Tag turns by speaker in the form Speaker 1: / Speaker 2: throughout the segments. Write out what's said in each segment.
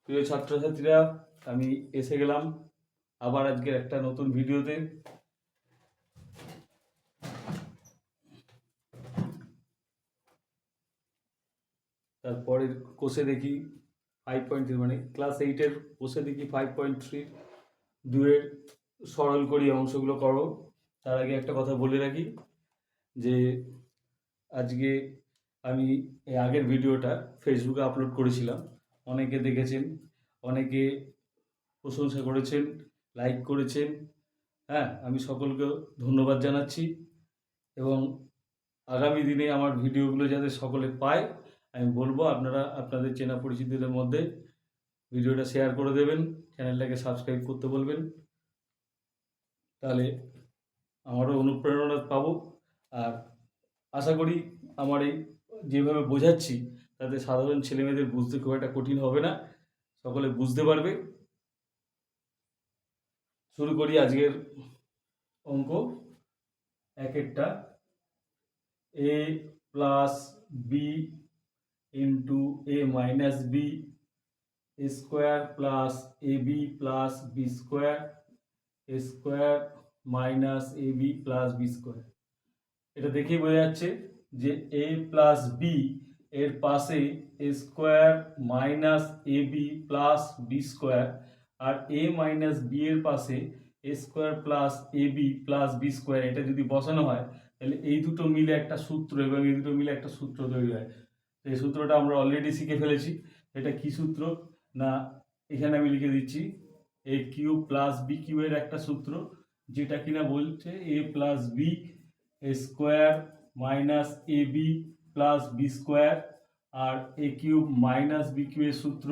Speaker 1: প্রিয় ছাত্রছাত্রীরা, আমি এসে গেলাম আবার আজকের একটা নতুন ভিডিওতে। তারপরের কোষে দেখি 5.3 মানে ক্লাস 8-এর কোষে দেখি 5.3 দুয়ের সরল করি অংশগুলো করো। তার আগে একটা কথা বলে রাখি যে আজকে আমি এই আগের ভিডিওটা ফেসবুকে আপলোড করেছিলাম। অনেকে দেখেছেন, অনেকে প্রশংসা করেছেন, লাইক করেছেন। হ্যাঁ, আমি সকলকে ধন্যবাদ জানাচ্ছি এবং আগামী দিনে আমার ভিডিওগুলো যাতে সকলে পায় আমি বলবো আপনারা আপনাদের চেনা পরিচিতদের মধ্যে ভিডিওটা শেয়ার করে দেবেন, চ্যানেলটাকে সাবস্ক্রাইব করতে বলবেন, তাহলে আমারও অনুপ্রেরণা পাবো। আর আশা করি আমার এই যেভাবে বোঝাচ্ছি তাতে সাধারণ ছেলেমেয়েদের বুঝতে খুব একটা কঠিন হবে না, সকলে বুঝতে পারবে। শুরু করি আজকের অঙ্ক। একটা a plus B into a minus B square plus A B plus B square square minus A B plus B square. এটা দেখেই বোঝা যাচ্ছে যে a প্লাস বি এর পাশে square minus A B plus B square আর a minus B এর পাশে square plus A B plus B square, এটা যদি বসানো হয় তাহলে এই দুটো মিলে একটা সূত্র এবং এই দুটো মিলে একটা সূত্র তৈরি হয়। এই সূত্রটা আমরা অলরেডি শিখে ফেলেছি। এটা কি সূত্র না, এখানে আমি লিখে দিচ্ছি এ কিউ প্লাস বি কিউ এর একটা সূত্র, যেটা কিনা বলছে এ plus B square minus A B plus B square R A cube minus b Q এর সূত্র,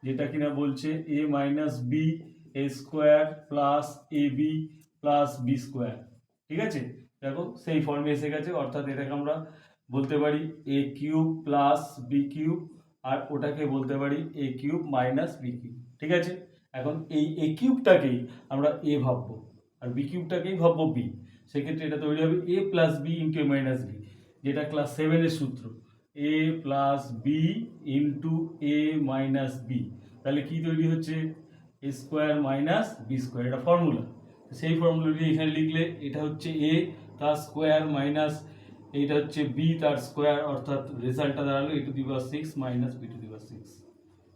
Speaker 1: যেটা কিনা বলছে এ minus B square plus A B plus B square. ঠিক আছে, দেখো সেই ফর্মে এসে গেছে। অর্থাৎ এটাকে আমরা বলতে পারি এ কিউব প্লাস বি কিউব আর ওটাকে বলতে পারি এ কিউব মাইনাস বি কিউব। ঠিক আছে, এখন এই এ কিউবটাকেই আমরা এ ভাববো আর বি কিউবটাকেই ভাববো বি। সেক্ষেত্রে এটা তৈরি হবে এ প্লাস বি ইন্টু এ মাইনাস বি, যেটা ক্লাস 7-এর সূত্র, এ প্লাস বি ইন্টু এ মাইনাস বি। তাহলে কি তৈরি হচ্ছে এ স্কোয়ার মাইনাস বি স্কোয়ার, এটা ফর্মুলা। সেই ফর্মুলাটি এখানে লিখলে এটা হচ্ছে এ তার স্কোয়ার মাইনাস এইটা হচ্ছে বি তার স্কোয়ার, অর্থাৎ রেজাল্টটা দাঁড়ালো a to the power 6 minus b to the power 6।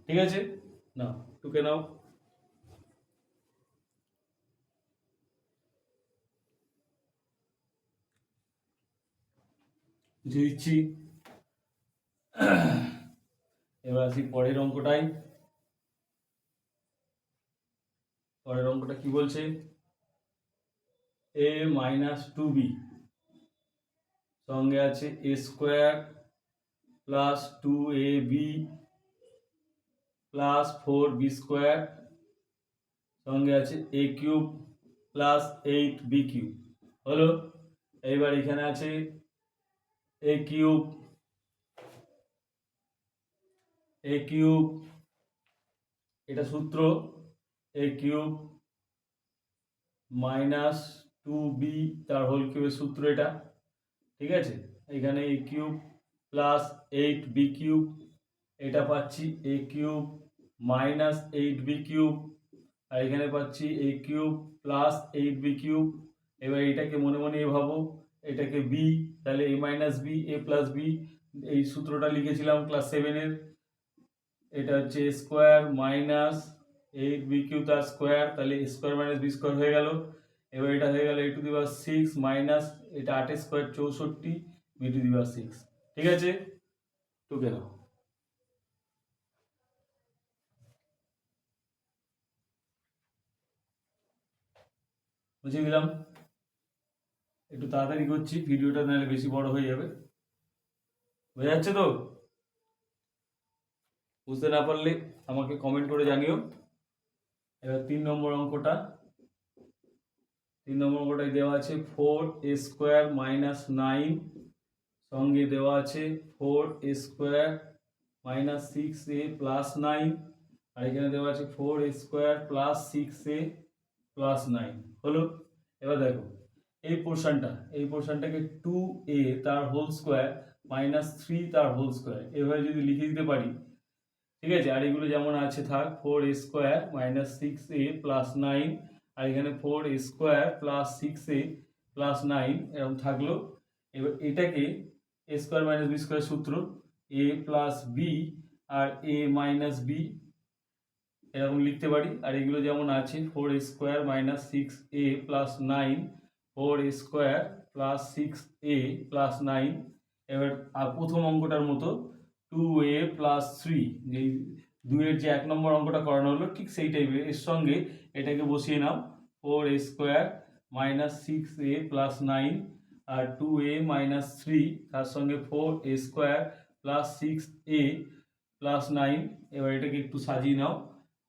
Speaker 1: ঠিক আছে, নাও টুকে নাও। বুঝে দিচ্ছি। এবার আসি পরের অঙ্কটাই। পরের অঙ্কটা কি বলছে, এ মাইনাস টু বি সঙ্গে আছে এ স্কোয়ার প্লাস টু এ বি প্লাস 4b স্কোয়ার সঙ্গে আছে এ কিউব প্লাস 8b কিউব। হলো, এইবার এখানে আছে এ কিউব এটা সূত্র এ কিউব মাইনাস 2b তার হোল কিউবের সূত্র এটা। ঠিক আছে, এখানে এ কিউব প্লাস 8b কিউব, এটা পাচ্ছি এ কিউব মাইনাস 8b কিউব আর এখানে পাচ্ছি এ কিউব প্লাস 8b কিউব। এবার এটাকে মনে মনে ভাবো, এটাকে বি, তাহলে এ minus B A plus B, এই সূত্রটা লিখেছিলাম ক্লাস 7-এর। এটা হচ্ছে স্কোয়ার মাইনাস 8b কিউব তার স্কোয়ার, তাহলে স্কোয়ার মাইনাস বি স্কোয়ার হয়ে গেল। এবার এটা হয়ে গেল এ টু দি পাওয়ার 6 মাইনাস এটা 8 square 64 B to the power 6। ঠিক আছে, টুকে নাও। বুঝে দিলাম। একটু তাড়াতাড়ি করছি, ভিডিওটা নাহলে বেশি বড় হয়ে যাবে। বোঝা যাচ্ছে তো? বুঝতে না পারলে আমাকে কমেন্ট করে জানিও। এবার 3 নম্বর অঙ্কটায় দেওয়া আছে 4a স্কোয়ার মাইনাস 9 সঙ্গে দেওয়া আছে 4a square minus 6a plus 9 আর এখানে দেওয়া আছে 4a square plus 6a plus 9। হলো, এবার দেখো এই পোর্শনটাকে 2a তার হোল স্কোয়ার মাইনাস 3 তার হোল স্কোয়ার এভাবে যদি লিখে দিতে পারি ঠিক আছে। আর এগুলো যেমন আছে থাক, 4a² মাইনাস 6a প্লাস 9, আর এখানে 4a² প্লাস 6a প্লাস 9 এরকম থাকলো। এবার এটাকে a² মাইনাস b² সূত্র, a প্লাস বি আর a মাইনাস বি এরকম লিখতে পারি। আর এগুলো যেমন আছে 4a² minus 6a plus 9, 4a² plus 6a plus 9। এবার প্রথম অঙ্কটার মতো 2a প্লাস 3, যে 2-এর যে 1 নম্বর অঙ্কটা করানো হলো ঠিক সেই টাইপের, এর সঙ্গে এটাকে বসিয়ে নাও 4a² মাইনাস 6a প্লাস 9 আর 2a মাইনাস 3, তার সঙ্গে 4a² প্লাস 6a প্লাস 9। এবার এটাকে একটু সাজিয়ে নাও,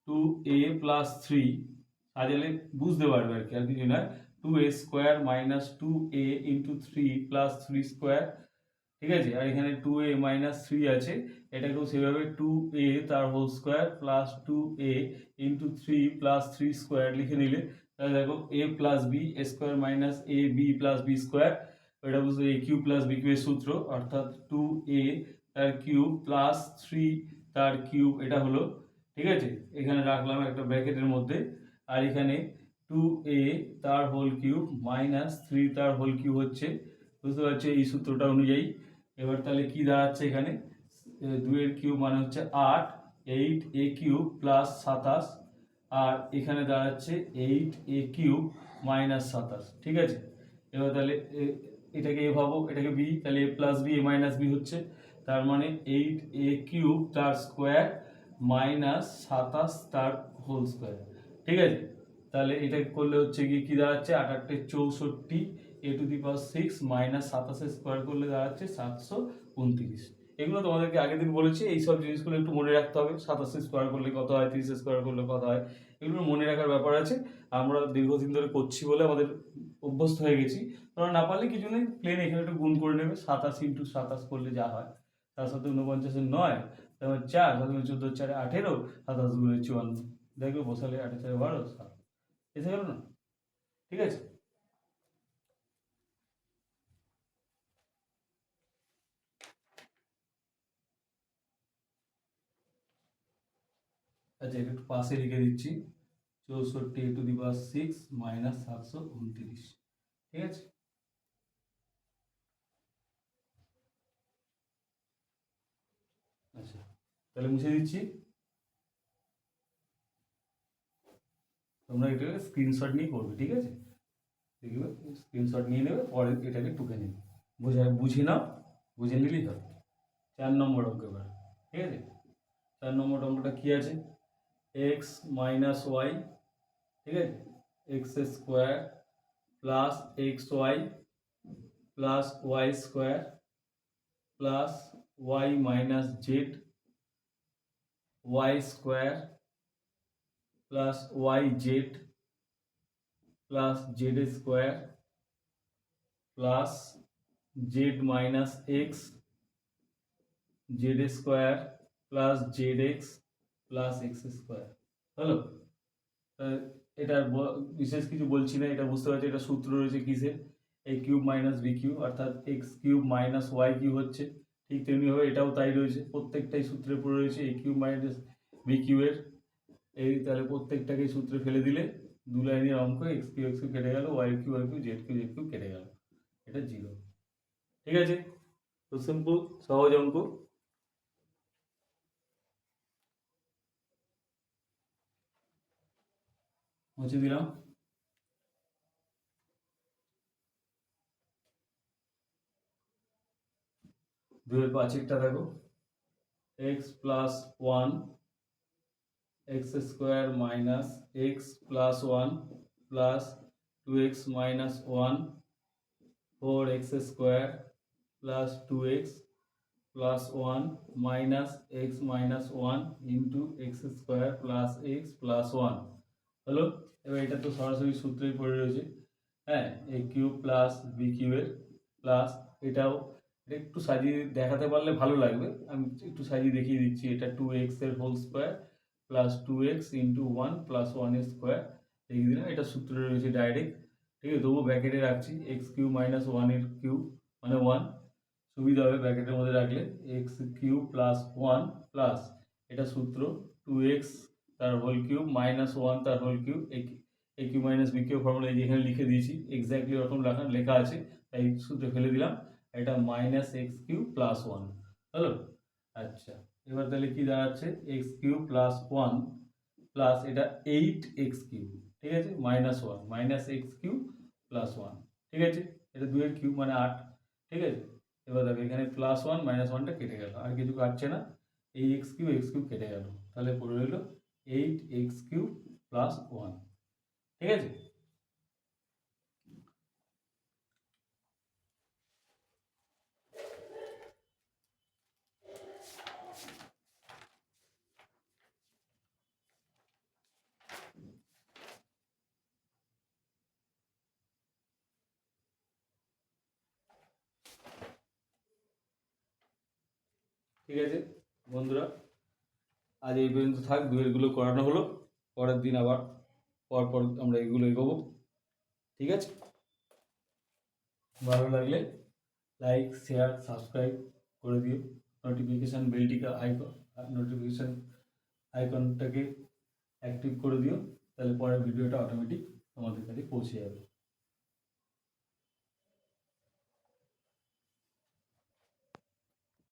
Speaker 1: 2a প্লাস 3 সাজালে বুঝতে পারবে আর কি, আর কিছু না। 2a² minus 2a into 3 plus 3², ঠিক আছে। আর এখানে 2a মাইনাস 3 আছে, এটাকেও সেভাবে 2a তার whole square plus 2a into 3 plus 3² লিখে নিলে তাহলে দেখো a plus B square minus A B plus B square, এটা বুঝতে a কিউব প্লাস বি কিউবের সূত্র, অর্থাৎ 2a তার কিউব প্লাস 3 তার কিউব, এটা হলো। ঠিক আছে, এখানে রাখলাম একটা ব্র্যাকেটের মধ্যে। আর এখানে 2a তার হোল কিউব মাইনাস 3 তার হোল কিউব হচ্ছে, বুঝতে পারছো এই সূত্রটা অনুযায়ী। এবার তাহলে কি দাঁড়াচ্ছে এখানে, 2-এর কিউব মানে হচ্ছে 8, 8a কিউব প্লাস 27, আর এখানে দাঁড়াচ্ছে 8a কিউব মাইনাস 27। ঠিক আছে, এবার তাহলে এটাকে এ ভাবো, এটাকে বি, তাহলে a plus B A minus B হচ্ছে, তার মানে 8a কিউব তার স্কোয়ার মাইনাস 27 তার হোল স্কোয়ার। ঠিক আছে, তাহলে এটা করলে হচ্ছে কি দাঁড়াচ্ছে 8 8 64, a two the power 6 minus 27 square করলে দাঁড়াচ্ছে 729। এগুলো তোমাদেরকে আগের দিন বলেছি, এই সব জিনিসগুলো একটু মনে রাখতে হবে। 27 স্কোয়ার করলে কত হয়, 30 স্কোয়ার করলে কত হয়, এগুলো মনে রাখার ব্যাপার আছে। আমরা দীর্ঘদিন ধরে করছি বলে আমাদের অভ্যস্ত হয়ে গেছি। তোমরা না পারলে কিছু নেই, প্লেন এখানে একটু গুণ করে নেবে, 27 ইন্টু 27 করলে যা হয়, 7 × 9 তারপর 4, 14 4 18, 27 × 54, দেখবে বসালে 8 4 12 7 এসে গেল না। ঠিক আছে, আচ্ছা এটা একটু পাশে লিখে দিচ্ছি, 64 টু দি পাওয়ার 6 মাইনাস 729। ঠিক আছে, আচ্ছা তাহলে মুছে দিচ্ছি, তোমরা এটাকে স্ক্রিনশট নিয়ে করবে। ঠিক আছে, দেখবে স্ক্রিনশট নিয়ে নেবে, পরে এটাকে টুকে নেবে, বুঝে নাও, বুঝে নিলেই হবে। 4 নম্বর অঙ্ক এবার। ঠিক আছে, 4 নম্বর অঙ্কটা কি আছে, এক্স মাইনাস ওয়াই, ঠিক আছে, x² plus xy plus y² plus y minus Z, y² plus yz plus z² plus z minus x, z² plus zx plus x²। হলো, এটা বিশেষ কিছু বলছি না, এটা বুঝতে পারছি এটা সূত্র রয়েছে কিসের, a cube minus b cube, অর্থাৎ x cube minus y cube হচ্ছে। ঠিক তেমনিভাবে এটাও তাই রয়েছে, প্রত্যেকটাই সূত্রে পড়ে রয়েছে a কিউব মাইনাস বি কিউবের। এই তাহলে প্রত্যেকটাকে সূত্রে ফেলে দিলে 2 লাইনের অঙ্ক, এক্স কিউব কেটে গেল, ওয়াই কিউব জেড কিউব কেটে গেল, এটা 0। ঠিক আছে, তো সিম্পল সহজ অঙ্ক। মুছে দিলাম। দুয়ের পাঁচেরটা দেখো, x plus 1 x² minus x plus 1 plus 2x minus 1, 4x² plus 2x plus 1 minus x minus 1 into x² plus x plus 1। হলো, এবার এটা তো সরাসরি সূত্রেই পড়ে রয়েছে। হ্যাঁ, a কিউব প্লাস বি কিউবের প্লাস এটাও, এটা একটু সাজিয়ে দেখাতে পারলে ভালো লাগবে, আমি একটু সাজিয়ে দেখিয়ে দিচ্ছি। এটা 2x এর whole square plus 2x into 1 plus 1 square লিখে দিলাম, এটা সূত্রে রয়েছে ডাইরেক্ট। ঠিক আছে, তবুও ব্র্যাকেটে রাখছি, x কিউব মাইনাস 1 এর কিউব মানে 1, সুবিধা হবে ব্র্যাকেটের মধ্যে রাখলে, x কিউব প্লাস 1 প্লাস এটা সূত্র 2x তার হোল কিউব মাইনাস 1 তার whole cube, a cube minus b cube formula এখানে লিখে দিয়েছি, এক্স্যাক্টলি ওরকম লেখা আছে, তাই সূত্রে ফেলে দিলাম। এটা মাইনাস এক্স কিউব প্লাস 1 হলো। আচ্ছা, এবার তাহলে কি দাঁড়াচ্ছে, এক্স কিউব প্লাস 1 প্লাস এটা 8x কিউব, ঠিক আছে, minus 1 minus x cube plus 1, ঠিক আছে, এটা 2 এর কিউব মানে 8, ঠিক আছে। এবার দেখো এখানে প্লাস 1 মাইনাস 1টা কেটে গেল, আর কিছু কাটছে না, এই এক্স কিউব কেটে গেল, তাহলে পড়ে রইল 8x কিউব প্লাস 1, ঠিক আছে। ঠিক আছে বন্ধুরা, আজ এই পর্যন্ত থাক, দুয়েরগুলো করানো হলো, পরের দিন আবার পরপর আমরা এগুলো এগোবো, ঠিক আছে। ভালো লাগলে লাইক শেয়ার সাবস্ক্রাইব করে দিও, নোটিফিকেশান বেলটিকে নোটিফিকেশান আইকনটাকে অ্যাক্টিভ করে দিও, তাহলে পরের ভিডিওটা অটোমেটিক তোমাদের কাছে পৌঁছে যাবে।